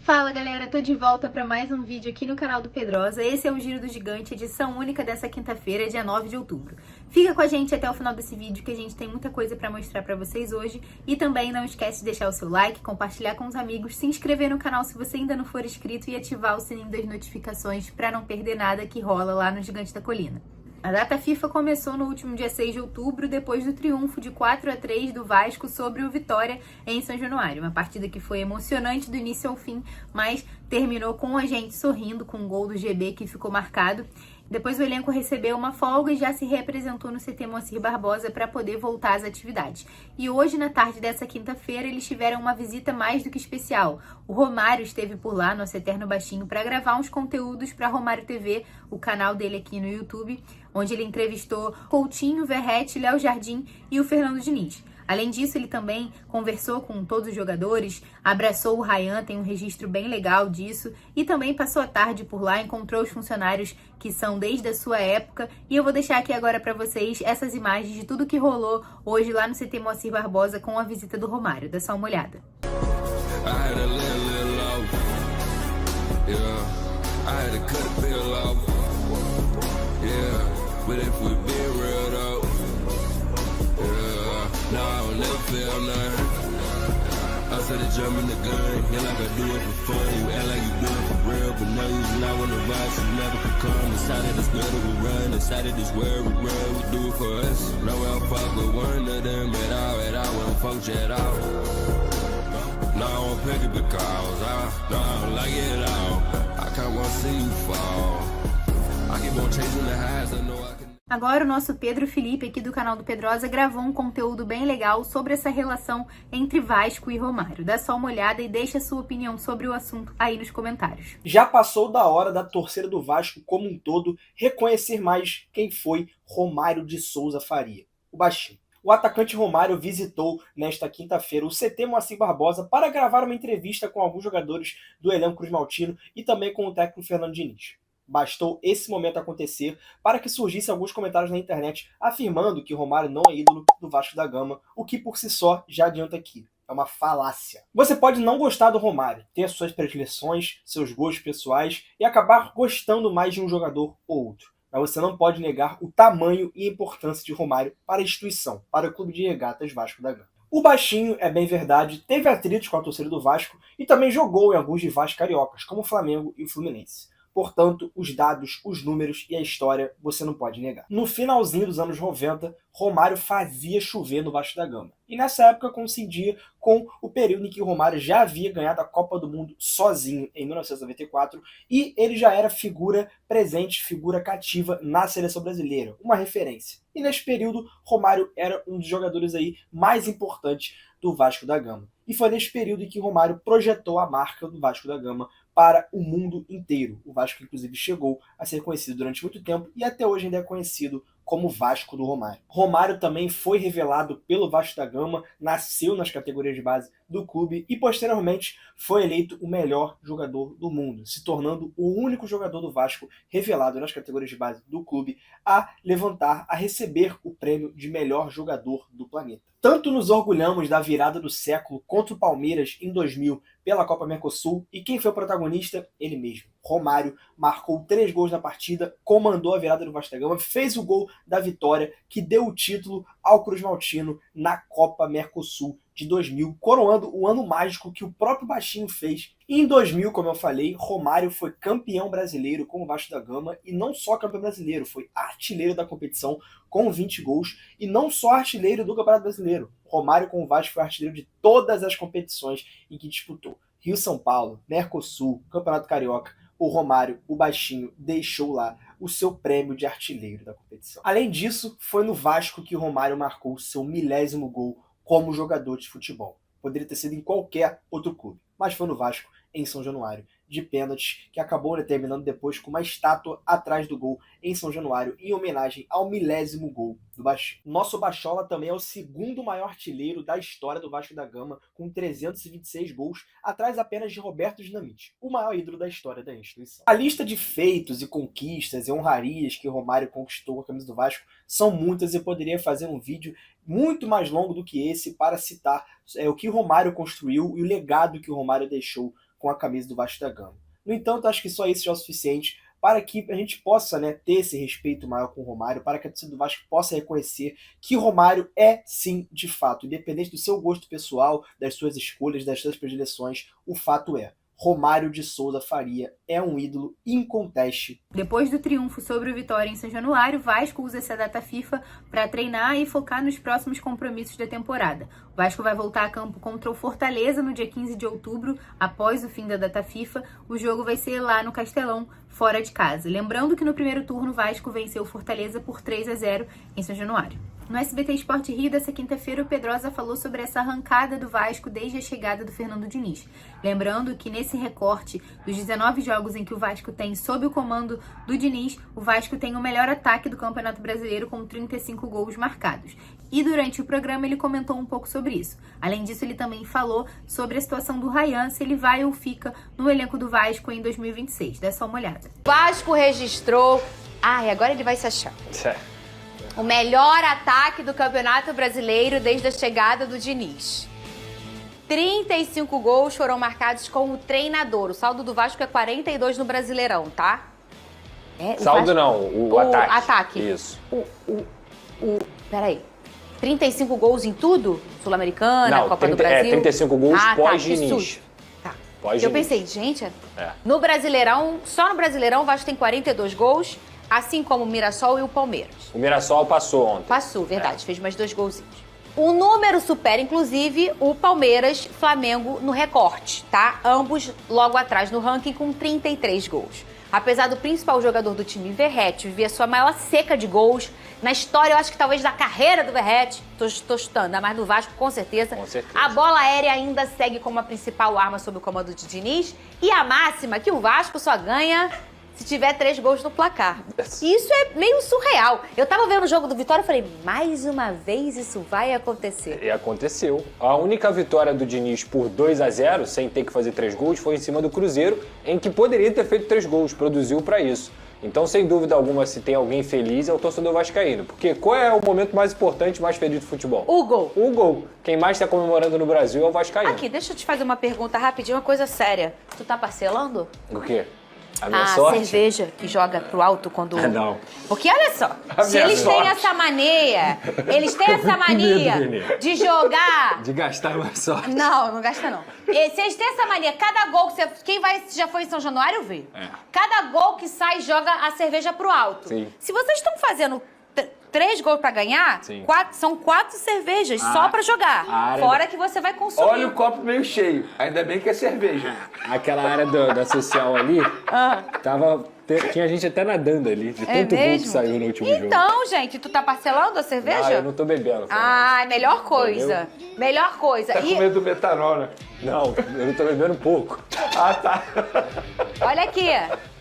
Fala galera, tô de volta para mais um vídeo aqui no canal do Pedrosa. Esse é o Giro do Gigante, edição única dessa quinta-feira, dia 9 de outubro. Fica com a gente até o final desse vídeo que a gente tem muita coisa para mostrar para vocês hoje. E também não esquece de deixar o seu like, compartilhar com os amigos, se inscrever no canal se você ainda não for inscrito e ativar o sininho das notificações para não perder nada que rola lá no Gigante da Colina. A data FIFA começou no último dia 6 de outubro, depois do triunfo de 4-3 do Vasco sobre o Vitória em São Januário. Uma partida que foi emocionante do início ao fim, mas terminou com a gente sorrindo com o gol do GB que ficou marcado. Depois o elenco recebeu uma folga e já se reapresentou no CT Moacir Barbosa para poder voltar às atividades. E hoje, na tarde dessa quinta-feira, eles tiveram uma visita mais do que especial. O Romário esteve por lá, nosso eterno baixinho, para gravar uns conteúdos para Romário TV, o canal dele aqui no YouTube, onde ele entrevistou Coutinho, Verratti, Léo Jardim e o Fernando Diniz. Além disso, ele também conversou com todos os jogadores, abraçou o Ryan, tem um registro bem legal disso, e também passou a tarde por lá, encontrou os funcionários que são desde a sua época, e eu vou deixar aqui agora para vocês essas imagens de tudo que rolou hoje lá no CT Moacir Barbosa com a visita do Romário. Dá só uma olhada. Feel nothing. I said to jump in the gun, yeah, like I do it for fun. You act like you do it for real, but now you not on the rise, you never could come. Inside of this gutter we run, inside of this world we run, we do it for us. No I'll fuck with one of them at all, won't function at all. No, I won't pick it because I don't like it at all. I can't want to see you fall. I keep on chasing the highs, I know I can. Agora o nosso Pedro Felipe, aqui do canal do Pedrosa, gravou um conteúdo bem legal sobre essa relação entre Vasco e Romário. Dá só uma olhada e deixa a sua opinião sobre o assunto aí nos comentários. Já passou da hora da torcida do Vasco como um todo reconhecer mais quem foi Romário de Souza Faria, o baixinho. O atacante Romário visitou nesta quinta-feira o CT Moacir Barbosa para gravar uma entrevista com alguns jogadores do elenco cruzmaltino e também com o técnico Fernando Diniz. Bastou esse momento acontecer para que surgissem alguns comentários na internet afirmando que Romário não é ídolo do Vasco da Gama, o que por si só já adianta aqui. É uma falácia. Você pode não gostar do Romário, ter suas predileções, seus gostos pessoais e acabar gostando mais de um jogador ou outro. Mas você não pode negar o tamanho e a importância de Romário para a instituição, para o Clube de Regatas Vasco da Gama. O baixinho, é bem verdade, teve atritos com a torcida do Vasco e também jogou em alguns rivais cariocas, como o Flamengo e o Fluminense. Portanto, os dados, os números e a história você não pode negar. No finalzinho dos anos 90, Romário fazia chover no Vasco da Gama. E nessa época coincidia com o período em que Romário já havia ganhado a Copa do Mundo sozinho, em 1994, e ele já era figura presente, figura cativa na seleção brasileira, uma referência. E nesse período, Romário era um dos jogadores aí mais importantes do Vasco da Gama. E foi nesse período em que Romário projetou a marca do Vasco da Gama para o mundo inteiro. O Vasco, inclusive, chegou a ser conhecido durante muito tempo e até hoje ainda é conhecido como Vasco do Romário. Romário também foi revelado pelo Vasco da Gama, nasceu nas categorias de base do clube e posteriormente foi eleito o melhor jogador do mundo, se tornando o único jogador do Vasco revelado nas categorias de base do clube a levantar, a receber o prêmio de melhor jogador do planeta. Tanto nos orgulhamos da virada do século contra o Palmeiras em 2000 pela Copa Mercosul, e quem foi o protagonista? Ele mesmo. Romário marcou 3 gols na partida, comandou a virada do Vasco da Gama, fez o gol da vitória que deu o título ao Cruzmaltino na Copa Mercosul de 2000, coroando o ano mágico que o próprio baixinho fez. E em 2000, como eu falei, Romário foi campeão brasileiro com o Vasco da Gama, e não só campeão brasileiro, foi artilheiro da competição com 20 gols, e não só artilheiro do Campeonato Brasileiro. Romário com o Vasco foi artilheiro de todas as competições em que disputou. Rio-São Paulo, Mercosul, Campeonato Carioca. O Romário, o baixinho, deixou lá o seu prêmio de artilheiro da competição. Além disso, foi no Vasco que o Romário marcou seu 1000º gol como jogador de futebol. Poderia ter sido em qualquer outro clube, mas foi no Vasco, em São Januário, de pênaltis, que acabou terminando depois com uma estátua atrás do gol em São Januário, em homenagem ao 1000º gol do Baixinho. Nosso Bachola também é o segundo maior artilheiro da história do Vasco da Gama, com 326 gols, atrás apenas de Roberto Dinamite, o maior ídolo da história da instituição. A lista de feitos e conquistas e honrarias que Romário conquistou com a camisa do Vasco são muitas, e eu poderia fazer um vídeo muito mais longo do que esse para citar o que Romário construiu e o legado que o Romário deixou com a camisa do Vasco da Gama. No entanto, acho que só isso já é o suficiente para que a gente possa, né, ter esse respeito maior com o Romário, para que a torcida do Vasco possa reconhecer que Romário é, sim, de fato, independente do seu gosto pessoal, das suas escolhas, das suas predileções, o fato é: Romário de Souza Faria é um ídolo inconteste. Depois do triunfo sobre o Vitória em São Januário, o Vasco usa essa data FIFA para treinar e focar nos próximos compromissos da temporada. O Vasco vai voltar a campo contra o Fortaleza no dia 15 de outubro, após o fim da data FIFA. O jogo vai ser lá no Castelão, fora de casa. Lembrando que no primeiro turno o Vasco venceu o Fortaleza por 3-0 em São Januário. No SBT Sport Rio dessa quinta-feira, o Pedrosa falou sobre essa arrancada do Vasco desde a chegada do Fernando Diniz. Lembrando que nesse recorte dos 19 jogos em que o Vasco tem sob o comando do Diniz, o Vasco tem o melhor ataque do Campeonato Brasileiro com 35 gols marcados. E durante o programa ele comentou um pouco sobre isso. Além disso, ele também falou sobre a situação do Ryan, se ele vai ou fica no elenco do Vasco em 2026. Dá só uma olhada. O Vasco registrou... e agora ele vai se achar. O melhor ataque do Campeonato Brasileiro desde a chegada do Diniz. 35 gols foram marcados com o treinador. O saldo do Vasco é 42 no Brasileirão, tá? Saldo Vasco... não, o ataque. Isso. Peraí. 35 gols em tudo? Sul-Americana, Copa do Brasil? 35 gols pós-Diniz. Tá. Eu pensei, gente, no Brasileirão, só no Brasileirão o Vasco tem 42 gols, assim como o Mirassol e o Palmeiras. O Mirassol passou ontem. Passou, verdade, fez mais 2 golzinhos. O número supera, inclusive, o Palmeiras, Flamengo no recorte, tá? Ambos logo atrás no ranking com 33 gols. Apesar do principal jogador do time, Verratti, viver sua maior seca de gols na história, eu acho que talvez da carreira do Verratti, tô chutando, ainda mais do Vasco, com certeza. Com certeza. A bola aérea ainda segue como a principal arma sob o comando de Diniz. E a máxima que o Vasco só ganha se tiver 3 gols no placar. Isso é meio surreal. Eu tava vendo o jogo do Vitória e falei, mais uma vez isso vai acontecer. E aconteceu. A única vitória do Diniz por 2-0, sem ter que fazer 3 gols, foi em cima do Cruzeiro, em que poderia ter feito 3 gols, produziu pra isso. Então, sem dúvida alguma, se tem alguém feliz é o torcedor vascaíno. Porque qual é o momento mais importante, mais feliz do futebol? O gol. O gol. Quem mais está comemorando no Brasil é o vascaíno. Aqui, deixa eu te fazer uma pergunta rapidinho, uma coisa séria. Tu tá parcelando? O quê? A minha sorte? Cerveja que joga pro alto quando... Não. Porque olha só, se eles têm essa mania, de jogar... De gastar mais sorte. Não gasta não. Se eles têm essa mania, cada gol que você... Quem já foi em São Januário vê. Cada gol que sai joga a cerveja pro alto. Sim. Se vocês estão fazendo 3 gols pra ganhar, são 4 cervejas só pra jogar. Fora que você vai consumir. Olha o copo meio cheio. Ainda bem que é cerveja. Aquela área da social ali, tinha gente até nadando ali, de tanto gol que saiu no último jogo. Então, gente, tu tá parcelando a cerveja? Eu não tô bebendo. Melhor coisa. Entendeu? Melhor coisa. Tá com medo do metanol, né? Não, eu não tô bebendo pouco. Tá. Olha aqui.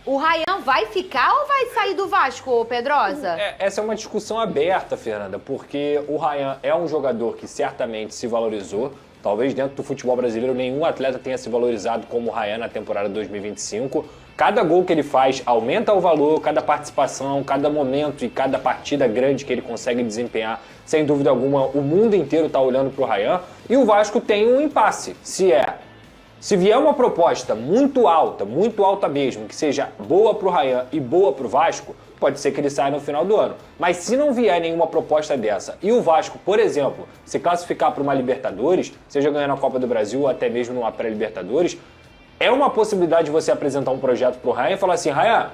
O Ryan vai ficar ou vai sair do Vasco, Pedrosa? Essa é uma discussão aberta, Fernanda, porque o Ryan é um jogador que certamente se valorizou. Talvez dentro do futebol brasileiro nenhum atleta tenha se valorizado como o Ryan na temporada 2025. Cada gol que ele faz aumenta o valor, cada participação, cada momento e cada partida grande que ele consegue desempenhar. Sem dúvida alguma, o mundo inteiro está olhando para o Ryan. E o Vasco tem um impasse, se vier uma proposta muito alta mesmo, que seja boa pro Ryan e boa pro Vasco, pode ser que ele saia no final do ano. Mas se não vier nenhuma proposta dessa e o Vasco, por exemplo, se classificar para uma Libertadores, seja ganhando a Copa do Brasil ou até mesmo numa pré-Libertadores, é uma possibilidade de você apresentar um projeto pro Ryan e falar assim, Ryan,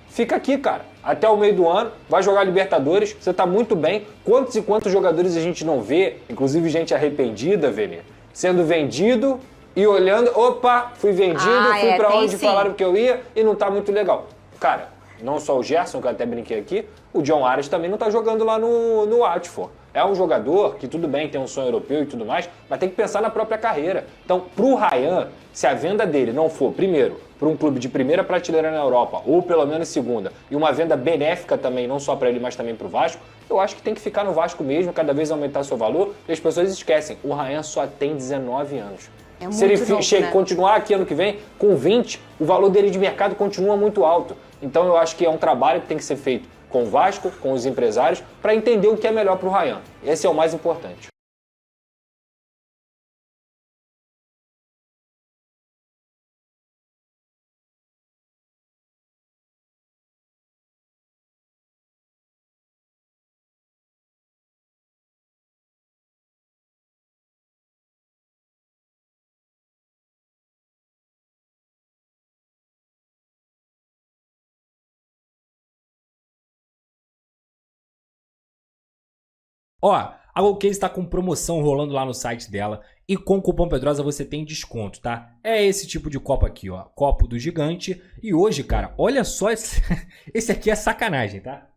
fica aqui, cara, até o meio do ano, vai jogar Libertadores, você tá muito bem. Quantos e quantos jogadores a gente não vê, inclusive gente arrependida, Vene, sendo vendido... E olhando, opa, fui vendido, fui pra onde falaram que eu ia e não tá muito legal. Cara, não só o Gerson, que eu até brinquei aqui, o John Arias também não tá jogando lá no Watford. É um jogador que tudo bem, tem um sonho europeu e tudo mais, mas tem que pensar na própria carreira. Então, pro Ryan, se a venda dele não for, primeiro, para um clube de primeira prateleira na Europa, ou pelo menos segunda, e uma venda benéfica também, não só para ele, mas também pro Vasco, eu acho que tem que ficar no Vasco mesmo, cada vez aumentar seu valor, e as pessoas esquecem, o Ryan só tem 19 anos. Se ele continuar aqui ano que vem com 20, o valor dele de mercado continua muito alto. Então eu acho que é um trabalho que tem que ser feito com o Vasco, com os empresários, para entender o que é melhor para o Ryan. Esse é o mais importante. Ó, a GoCase tá com promoção rolando lá no site dela e com o cupom Pedrosa você tem desconto, tá? É esse tipo de copo aqui, ó, copo do gigante. E hoje, cara, olha só, esse aqui é sacanagem, tá?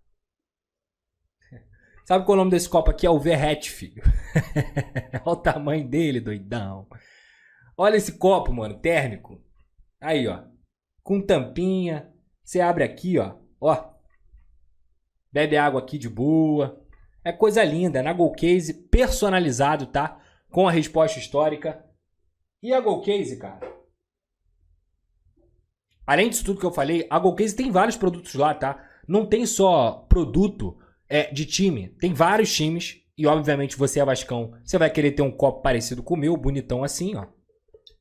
Sabe qual é o nome desse copo aqui? É o Verrete, filho. Olha o tamanho dele, doidão. Olha esse copo, mano, térmico. Aí, ó, com tampinha. Você abre aqui, ó, bebe água aqui de boa. É coisa linda, na GoCase, personalizado, tá? Com a resposta histórica. E a GoCase, cara? Além disso tudo que eu falei, a GoCase tem vários produtos lá, tá? Não tem só produto de time. Tem vários times. E, obviamente, você é vascão. Você vai querer ter um copo parecido com o meu, bonitão assim, ó.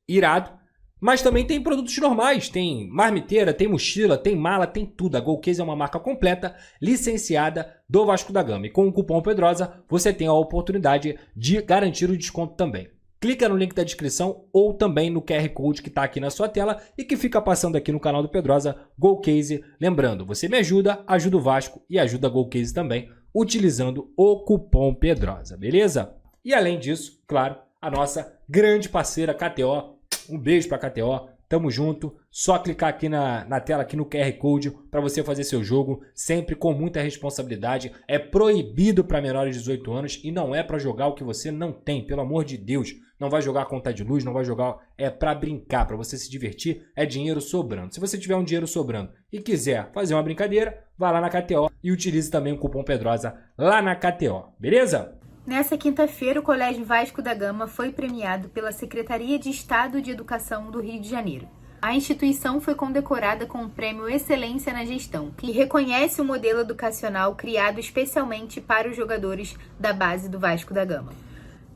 Irado. Mas também tem produtos normais, tem marmiteira, tem mochila, tem mala, tem tudo. A GoCase é uma marca completa, licenciada do Vasco da Gama. E com o cupom Pedrosa, você tem a oportunidade de garantir o desconto também. Clica no link da descrição ou também no QR Code que está aqui na sua tela e que fica passando aqui no canal do Pedrosa, GoCase. Lembrando, você me ajuda, ajuda o Vasco e ajuda a GoCase também, utilizando o cupom Pedrosa, beleza? E além disso, claro, a nossa grande parceira KTO. Um beijo pra KTO, tamo junto. Só clicar aqui na tela, aqui no QR Code, para você fazer seu jogo, sempre com muita responsabilidade. É proibido para menores de 18 anos e não é para jogar o que você não tem, pelo amor de Deus. Não vai jogar conta de luz, não vai jogar, é para brincar, para você se divertir, é dinheiro sobrando. Se você tiver um dinheiro sobrando e quiser fazer uma brincadeira, vá lá na KTO e utilize também o cupom Pedrosa lá na KTO, beleza? Nessa quinta-feira, o Colégio Vasco da Gama foi premiado pela Secretaria de Estado de Educação do Rio de Janeiro. A instituição foi condecorada com o Prêmio Excelência na Gestão, que reconhece o modelo educacional criado especialmente para os jogadores da base do Vasco da Gama.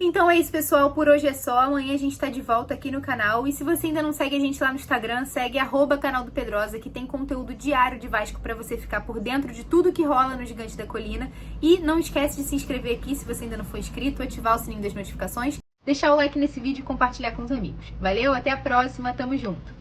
Então é isso, pessoal. Por hoje é só. Amanhã a gente tá de volta aqui no canal. E se você ainda não segue a gente lá no Instagram, segue @canal do Pedrosa, que tem conteúdo diário de Vasco pra você ficar por dentro de tudo que rola no Gigante da Colina. E não esquece de se inscrever aqui se você ainda não for inscrito, ativar o sininho das notificações, deixar o like nesse vídeo e compartilhar com os amigos. Valeu, até a próxima, tamo junto!